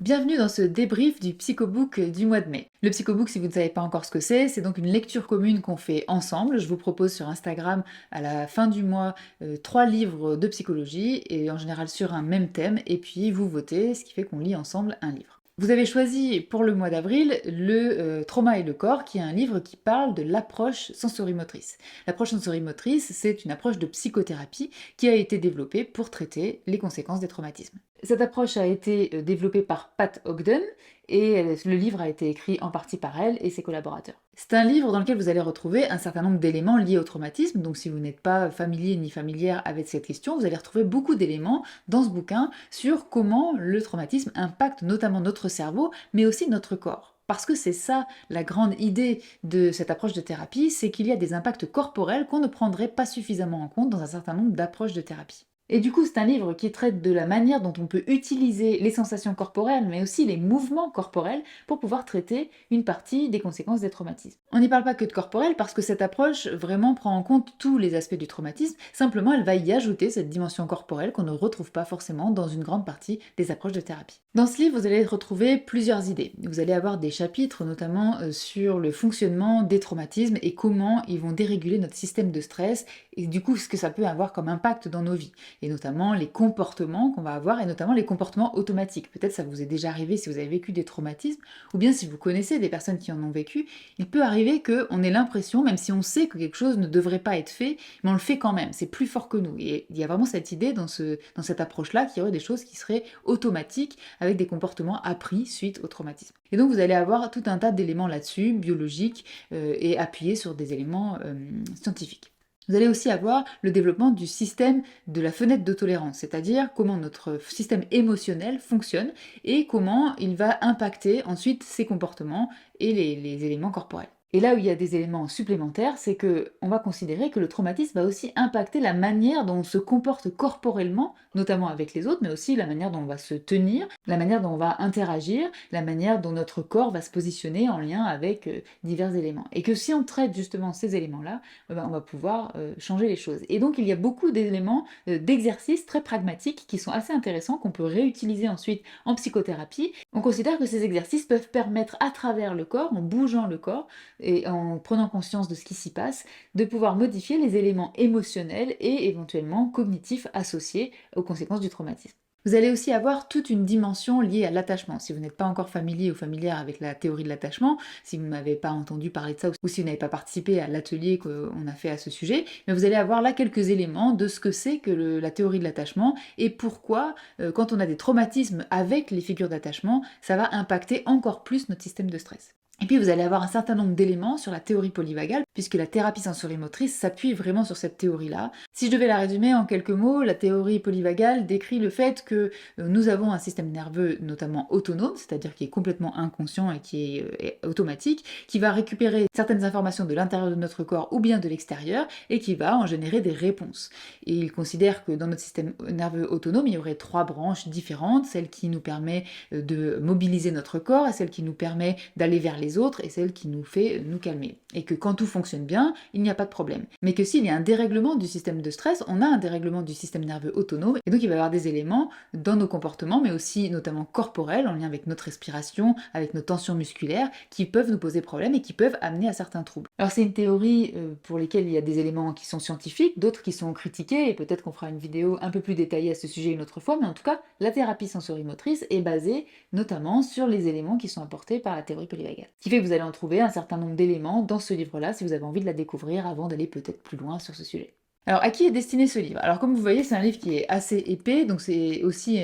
Bienvenue dans ce débrief du Psychobook du mois de mai. Le Psychobook, si vous ne savez pas encore ce que c'est donc une lecture commune qu'on fait ensemble. Je vous propose sur Instagram à la fin du mois 3 livres de psychologie et en général sur un même thème et puis vous votez, ce qui fait qu'on lit ensemble un livre. Vous avez choisi pour le mois d'avril le Trauma et le corps, qui est un livre qui parle de l'approche sensorimotrice. L'approche sensorimotrice, c'est une approche de psychothérapie qui a été développée pour traiter les conséquences des traumatismes. Cette approche a été développée par Pat Ogden et le livre a été écrit en partie par elle et ses collaborateurs. C'est un livre dans lequel vous allez retrouver un certain nombre d'éléments liés au traumatisme, donc si vous n'êtes pas familier ni familière avec cette question, vous allez retrouver beaucoup d'éléments dans ce bouquin sur comment le traumatisme impacte notamment notre cerveau, mais aussi notre corps. Parce que c'est ça la grande idée de cette approche de thérapie, c'est qu'il y a des impacts corporels qu'on ne prendrait pas suffisamment en compte dans un certain nombre d'approches de thérapie. Et du coup, c'est un livre qui traite de la manière dont on peut utiliser les sensations corporelles, mais aussi les mouvements corporels, pour pouvoir traiter une partie des conséquences des traumatismes. On n'y parle pas que de corporel, parce que cette approche vraiment prend en compte tous les aspects du traumatisme, simplement elle va y ajouter cette dimension corporelle qu'on ne retrouve pas forcément dans une grande partie des approches de thérapie. Dans ce livre, vous allez retrouver plusieurs idées. Vous allez avoir des chapitres notamment sur le fonctionnement des traumatismes et comment ils vont déréguler notre système de stress, et du coup ce que ça peut avoir comme impact dans nos vies. Et notamment les comportements qu'on va avoir, et notamment les comportements automatiques. Peut-être ça vous est déjà arrivé si vous avez vécu des traumatismes, ou bien si vous connaissez des personnes qui en ont vécu, il peut arriver qu'on ait l'impression, même si on sait que quelque chose ne devrait pas être fait, mais on le fait quand même, c'est plus fort que nous. Et il y a vraiment cette idée dans cette approche-là qu'il y aurait des choses qui seraient automatiques, avec des comportements appris suite au traumatisme. Et donc vous allez avoir tout un tas d'éléments là-dessus, biologiques, et appuyés sur des éléments scientifiques. Vous allez aussi avoir le développement du système de la fenêtre de tolérance, c'est-à-dire comment notre système émotionnel fonctionne et comment il va impacter ensuite ses comportements et les éléments corporels. Et là où il y a des éléments supplémentaires, c'est que on va considérer que le traumatisme va aussi impacter la manière dont on se comporte corporellement, notamment avec les autres, mais aussi la manière dont on va se tenir, la manière dont on va interagir, la manière dont notre corps va se positionner en lien avec divers éléments. Et que si on traite justement ces éléments-là, on va pouvoir changer les choses. Et donc il y a beaucoup d'éléments, d'exercices très pragmatiques qui sont assez intéressants, qu'on peut réutiliser ensuite en psychothérapie. On considère que ces exercices peuvent permettre à travers le corps, en bougeant le corps, et en prenant conscience de ce qui s'y passe, de pouvoir modifier les éléments émotionnels et éventuellement cognitifs associés aux conséquences du traumatisme. Vous allez aussi avoir toute une dimension liée à l'attachement. Si vous n'êtes pas encore familier ou familière avec la théorie de l'attachement, si vous n'avez pas entendu parler de ça ou si vous n'avez pas participé à l'atelier qu'on a fait à ce sujet, mais vous allez avoir là quelques éléments de ce que c'est que la théorie de l'attachement et pourquoi, quand on a des traumatismes avec les figures d'attachement, ça va impacter encore plus notre système de stress. Et puis vous allez avoir un certain nombre d'éléments sur la théorie polyvagale, puisque la thérapie sensorimotrice s'appuie vraiment sur cette théorie-là. Si je devais la résumer en quelques mots, la théorie polyvagale décrit le fait que nous avons un système nerveux notamment autonome, c'est-à-dire qui est complètement inconscient et qui est automatique, qui va récupérer certaines informations de l'intérieur de notre corps ou bien de l'extérieur, et qui va en générer des réponses. Et il considère que dans notre système nerveux autonome, il y aurait 3 branches différentes, celle qui nous permet de mobiliser notre corps, et celle qui nous permet d'aller vers les autres et celle qui nous fait nous calmer. Et que quand tout fonctionne bien, il n'y a pas de problème. Mais que s'il y a un dérèglement du système de stress, on a un dérèglement du système nerveux autonome, et donc il va y avoir des éléments dans nos comportements, mais aussi notamment corporels, en lien avec notre respiration, avec nos tensions musculaires, qui peuvent nous poser problème et qui peuvent amener à certains troubles. Alors c'est une théorie pour lesquelles il y a des éléments qui sont scientifiques, d'autres qui sont critiqués, et peut-être qu'on fera une vidéo un peu plus détaillée à ce sujet une autre fois, mais en tout cas, la thérapie sensorimotrice est basée notamment sur les éléments qui sont apportés par la théorie polyvagale. Ce qui fait que vous allez en trouver un certain nombre d'éléments dans ce livre-là si vous avez envie de la découvrir avant d'aller peut-être plus loin sur ce sujet. Alors, à qui est destiné ce livre? Alors, comme vous voyez, c'est un livre qui est assez épais, donc c'est aussi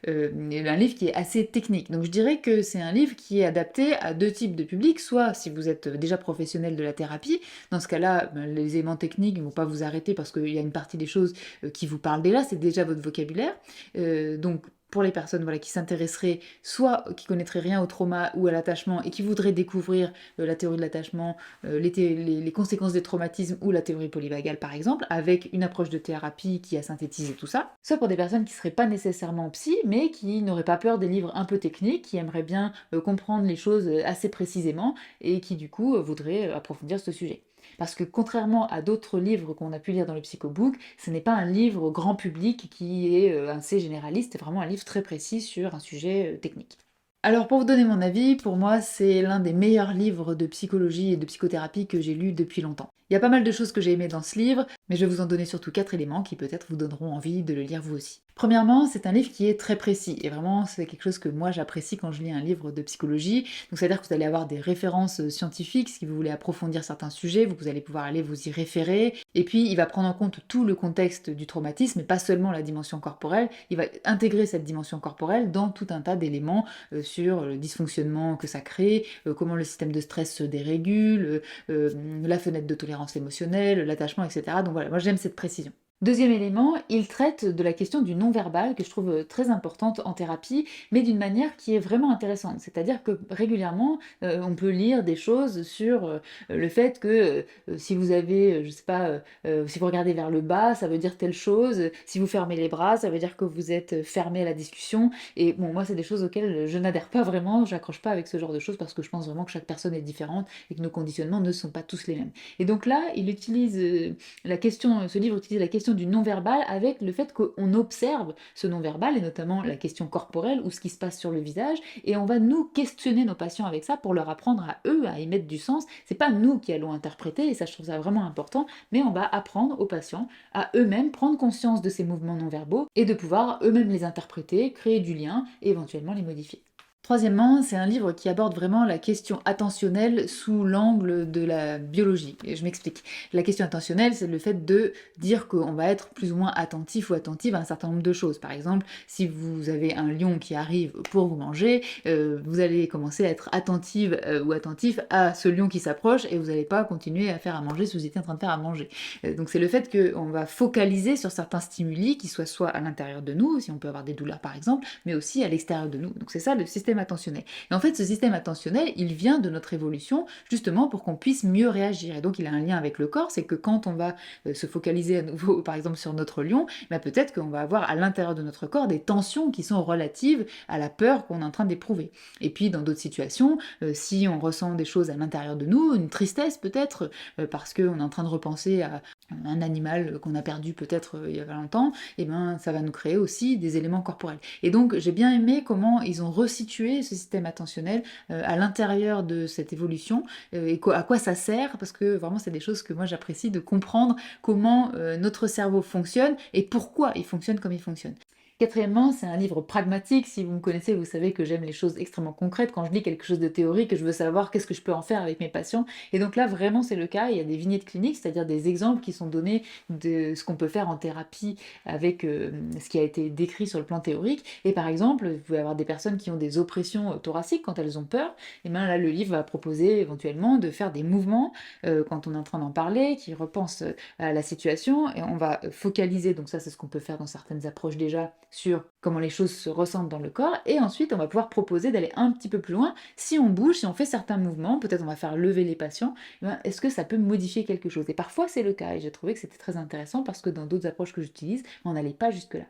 un livre qui est assez technique. Donc, je dirais que c'est un livre qui est adapté à 2 types de publics, soit si vous êtes déjà professionnel de la thérapie, dans ce cas-là, les éléments techniques ne vont pas vous arrêter parce qu'il y a une partie des choses qui vous parlent déjà, c'est déjà votre vocabulaire. Donc, pour les personnes qui s'intéresseraient, soit qui connaîtraient rien au trauma ou à l'attachement et qui voudraient découvrir la théorie de l'attachement, les conséquences des traumatismes ou la théorie polyvagale par exemple, avec une approche de thérapie qui a synthétisé tout ça, soit pour des personnes qui ne seraient pas nécessairement psy, mais qui n'auraient pas peur des livres un peu techniques, qui aimeraient bien comprendre les choses assez précisément et qui du coup voudraient approfondir ce sujet. Parce que contrairement à d'autres livres qu'on a pu lire dans le Psychobook, ce n'est pas un livre grand public qui est assez généraliste, c'est vraiment un livre très précis sur un sujet technique. Alors pour vous donner mon avis, pour moi c'est l'un des meilleurs livres de psychologie et de psychothérapie que j'ai lu depuis longtemps. Il y a pas mal de choses que j'ai aimées dans ce livre, mais je vais vous en donner surtout 4 éléments qui peut-être vous donneront envie de le lire vous aussi. Premièrement, c'est un livre qui est très précis, et vraiment c'est quelque chose que moi j'apprécie quand je lis un livre de psychologie. Donc c'est-à-dire que vous allez avoir des références scientifiques, si vous voulez approfondir certains sujets, vous allez pouvoir aller vous y référer, et puis il va prendre en compte tout le contexte du traumatisme, et pas seulement la dimension corporelle, il va intégrer cette dimension corporelle dans tout un tas d'éléments sur le dysfonctionnement que ça crée, comment le système de stress se dérégule, la fenêtre de tolérance émotionnelle, l'attachement, etc. Donc voilà, moi j'aime cette précision. Deuxième élément, il traite de la question du non-verbal que je trouve très importante en thérapie, mais d'une manière qui est vraiment intéressante. C'est-à-dire que régulièrement, on peut lire des choses sur le fait que si vous avez, je sais pas, si vous regardez vers le bas, ça veut dire telle chose. Si vous fermez les bras, ça veut dire que vous êtes fermé à la discussion. Et bon, moi, c'est des choses auxquelles je n'adhère pas vraiment, j'accroche pas avec ce genre de choses parce que je pense vraiment que chaque personne est différente et que nos conditionnements ne sont pas tous les mêmes. Et donc là, il utilise ce livre utilise la question du non-verbal avec le fait qu'on observe ce non-verbal et notamment la question corporelle ou ce qui se passe sur le visage et on va nous questionner nos patients avec ça pour leur apprendre à eux à y mettre du sens. C'est pas nous qui allons interpréter et ça je trouve ça vraiment important, mais on va apprendre aux patients à eux-mêmes prendre conscience de ces mouvements non-verbaux et de pouvoir eux-mêmes les interpréter, créer du lien et éventuellement les modifier. Troisièmement, c'est un livre qui aborde vraiment la question attentionnelle sous l'angle de la biologie. Et je m'explique. La question attentionnelle, c'est le fait de dire qu'on va être plus ou moins attentif ou attentive à un certain nombre de choses. Par exemple, si vous avez un lion qui arrive pour vous manger, vous allez commencer à être attentive ou attentif à ce lion qui s'approche et vous n'allez pas continuer à faire à manger si vous étiez en train de faire à manger. Donc c'est le fait qu'on va focaliser sur certains stimuli qui soient soit à l'intérieur de nous, si on peut avoir des douleurs par exemple, mais aussi à l'extérieur de nous. Donc c'est ça le système attentionnel. Et en fait, ce système attentionnel, il vient de notre évolution justement pour qu'on puisse mieux réagir. Et donc il a un lien avec le corps, c'est que quand on va se focaliser à nouveau, par exemple, sur notre lion, bah, peut-être qu'on va avoir à l'intérieur de notre corps des tensions qui sont relatives à la peur qu'on est en train d'éprouver. Et puis dans d'autres situations, si on ressent des choses à l'intérieur de nous, une tristesse peut-être, parce qu'on est en train de repenser à un animal qu'on a perdu peut-être il y a pas longtemps, et ben ça va nous créer aussi des éléments corporels. Et donc j'ai bien aimé comment ils ont resitué ce système attentionnel à l'intérieur de cette évolution et à quoi ça sert, parce que vraiment c'est des choses que moi j'apprécie de comprendre comment notre cerveau fonctionne et pourquoi il fonctionne comme il fonctionne. Quatrièmement, c'est un livre pragmatique. Si vous me connaissez, vous savez que j'aime les choses extrêmement concrètes. Quand je lis quelque chose de théorique, je veux savoir qu'est-ce que je peux en faire avec mes patients. Et donc là, vraiment, c'est le cas. Il y a des vignettes cliniques, c'est-à-dire des exemples qui sont donnés de ce qu'on peut faire en thérapie avec ce qui a été décrit sur le plan théorique. Et par exemple, vous pouvez avoir des personnes qui ont des oppressions thoraciques quand elles ont peur. Et bien là, le livre va proposer éventuellement de faire des mouvements quand on est en train d'en parler, qui repensent à la situation. Et on va focaliser, donc ça, c'est ce qu'on peut faire dans certaines approches déjà sur comment les choses se ressentent dans le corps, et ensuite on va pouvoir proposer d'aller un petit peu plus loin. Si on bouge, si on fait certains mouvements, peut-être on va faire lever les patients, eh ben, est-ce que ça peut modifier quelque chose? Et parfois c'est le cas, et j'ai trouvé que c'était très intéressant parce que dans d'autres approches que j'utilise, on n'allait pas jusque-là.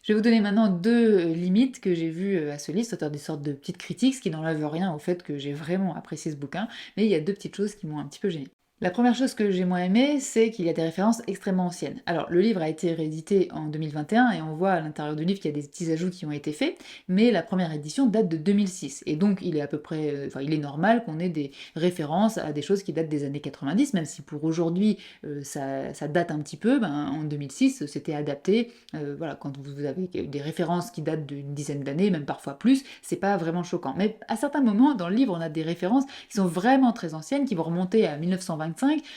Je vais vous donner maintenant deux limites que j'ai vues à ce livre, c'est-à-dire des sortes de petites critiques, ce qui n'enlève rien au fait que j'ai vraiment apprécié ce bouquin, mais il y a deux petites choses qui m'ont un petit peu gênée. La première chose que j'ai moins aimé, c'est qu'il y a des références extrêmement anciennes. Alors, le livre a été réédité en 2021 et on voit à l'intérieur du livre qu'il y a des petits ajouts qui ont été faits, mais la première édition date de 2006. Et donc, il est à peu près, il est normal qu'on ait des références à des choses qui datent des années 90, même si pour aujourd'hui, ça date un petit peu. Ben, en 2006, c'était adapté. Voilà, quand vous avez des références qui datent d'une dizaine d'années, même parfois plus, c'est pas vraiment choquant. Mais à certains moments, dans le livre, on a des références qui sont vraiment très anciennes, qui vont remonter à 1925.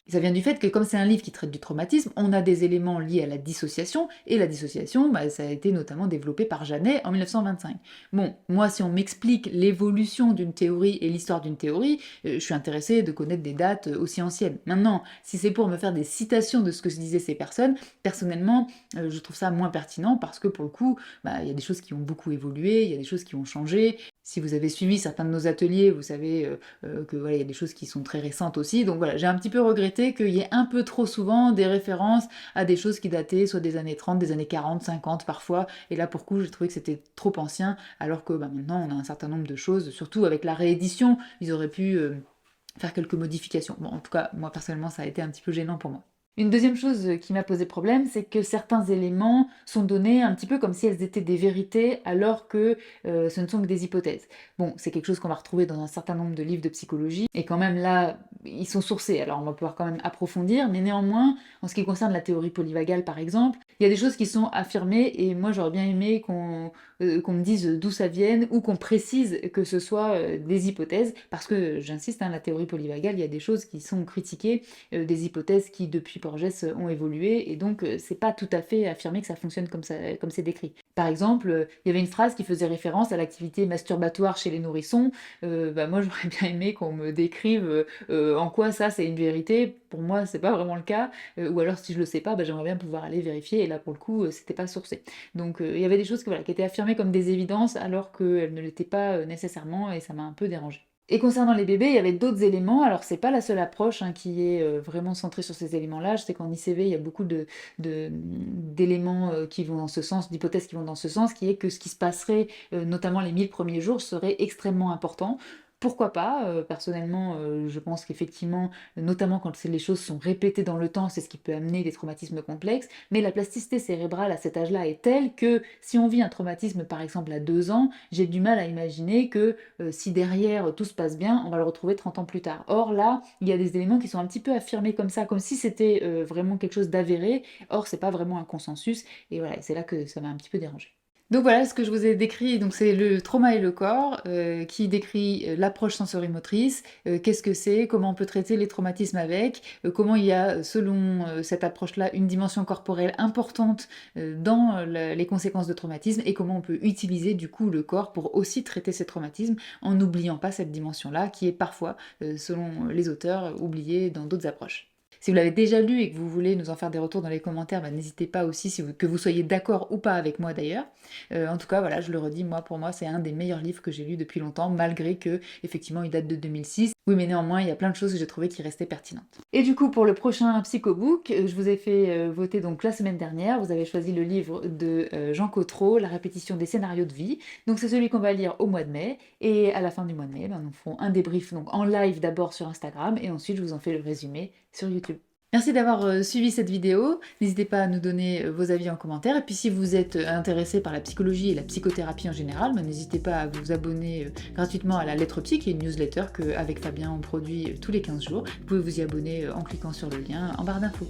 Ça vient du fait que comme c'est un livre qui traite du traumatisme, on a des éléments liés à la dissociation, et la dissociation, bah, ça a été notamment développé par Janet en 1925. Bon, moi si on m'explique l'évolution d'une théorie et l'histoire d'une théorie, je suis intéressée de connaître des dates aussi anciennes. Maintenant, si c'est pour me faire des citations de ce que se disaient ces personnes, personnellement, je trouve ça moins pertinent parce que pour le coup, bah, il y a des choses qui ont beaucoup évolué, il y a des choses qui ont changé. Si vous avez suivi certains de nos ateliers, vous savez que voilà, il y a des choses qui sont très récentes aussi. Donc voilà, j'ai un petit peu regretté qu'il y ait un peu trop souvent des références à des choses qui dataient soit des années 30, des années 40, 50 parfois. Et là, pour le coup, j'ai trouvé que c'était trop ancien, alors que bah, maintenant, on a un certain nombre de choses, surtout avec la réédition, ils auraient pu faire quelques modifications. Bon, en tout cas, moi personnellement, ça a été un petit peu gênant pour moi. Une deuxième chose qui m'a posé problème, c'est que certains éléments sont donnés un petit peu comme si elles étaient des vérités alors que ce ne sont que des hypothèses. Bon, c'est quelque chose qu'on va retrouver dans un certain nombre de livres de psychologie et quand même là, ils sont sourcés, alors on va pouvoir quand même approfondir, mais néanmoins, en ce qui concerne la théorie polyvagale par exemple, il y a des choses qui sont affirmées et moi j'aurais bien aimé qu'on me dise d'où ça vienne ou qu'on précise que ce soit des hypothèses parce que j'insiste, hein, la théorie polyvagale, il y a des choses qui sont critiquées, des hypothèses qui depuis Porges ont évolué et donc c'est pas tout à fait affirmé que ça fonctionne comme ça, comme c'est décrit. Par exemple, il y avait une phrase qui faisait référence à l'activité masturbatoire chez les nourrissons. Bah, moi j'aurais bien aimé qu'on me décrive en quoi ça c'est une vérité. Pour moi c'est pas vraiment le cas. Ou alors si je le sais pas, bah, j'aimerais bien pouvoir aller vérifier et là pour le coup c'était pas sourcé. Donc il y avait des choses voilà, qui étaient affirmées comme des évidences alors qu'elles ne l'étaient pas nécessairement et ça m'a un peu dérangée. Et concernant les bébés, il y avait d'autres éléments. Alors, c'est pas la seule approche hein, qui est vraiment centrée sur ces éléments-là. Je sais qu'en ICV, il y a beaucoup d'éléments qui vont dans ce sens, d'hypothèses qui vont dans ce sens, qui est que ce qui se passerait, notamment les 1000 premiers jours, serait extrêmement important. Pourquoi pas? Personnellement, je pense qu'effectivement, notamment quand les choses sont répétées dans le temps, c'est ce qui peut amener des traumatismes complexes. Mais la plasticité cérébrale à cet âge-là est telle que si on vit un traumatisme, par exemple, à 2 ans, j'ai du mal à imaginer que si derrière tout se passe bien, on va le retrouver 30 ans plus tard. Or là, il y a des éléments qui sont un petit peu affirmés comme ça, comme si c'était vraiment quelque chose d'avéré. Or, c'est pas vraiment un consensus. Et voilà, c'est là que ça m'a un petit peu dérangé. Donc voilà ce que je vous ai décrit, donc c'est le trauma et le corps, qui décrit l'approche sensorimotrice, qu'est-ce que c'est, comment on peut traiter les traumatismes avec, comment il y a selon cette approche-là une dimension corporelle importante dans les conséquences de traumatisme et comment on peut utiliser du coup le corps pour aussi traiter ces traumatismes en n'oubliant pas cette dimension-là qui est parfois, selon les auteurs, oubliée dans d'autres approches. Si vous l'avez déjà lu et que vous voulez nous en faire des retours dans les commentaires, bah, n'hésitez pas aussi, que vous soyez d'accord ou pas avec moi d'ailleurs. En tout cas, voilà, je le redis, pour moi, c'est un des meilleurs livres que j'ai lu depuis longtemps, malgré que, effectivement, il date de 2006. Oui, mais néanmoins, il y a plein de choses que j'ai trouvées qui restaient pertinentes. Et du coup, pour le prochain Psychobook, je vous ai fait voter donc la semaine dernière. Vous avez choisi le livre de Jean Cotreau, La répétition des scénarios de vie. Donc c'est celui qu'on va lire au mois de mai. Et à la fin du mois de mai, nous ferons un débrief donc en live d'abord sur Instagram et ensuite je vous en fais le résumé sur YouTube. Merci d'avoir suivi cette vidéo. N'hésitez pas à nous donner vos avis en commentaire. Et puis si vous êtes intéressé par la psychologie et la psychothérapie en général, n'hésitez pas à vous abonner gratuitement à la Lettre Psy, qui est une newsletter qu'avec Fabien on produit tous les 15 jours. Vous pouvez vous y abonner en cliquant sur le lien en barre d'infos.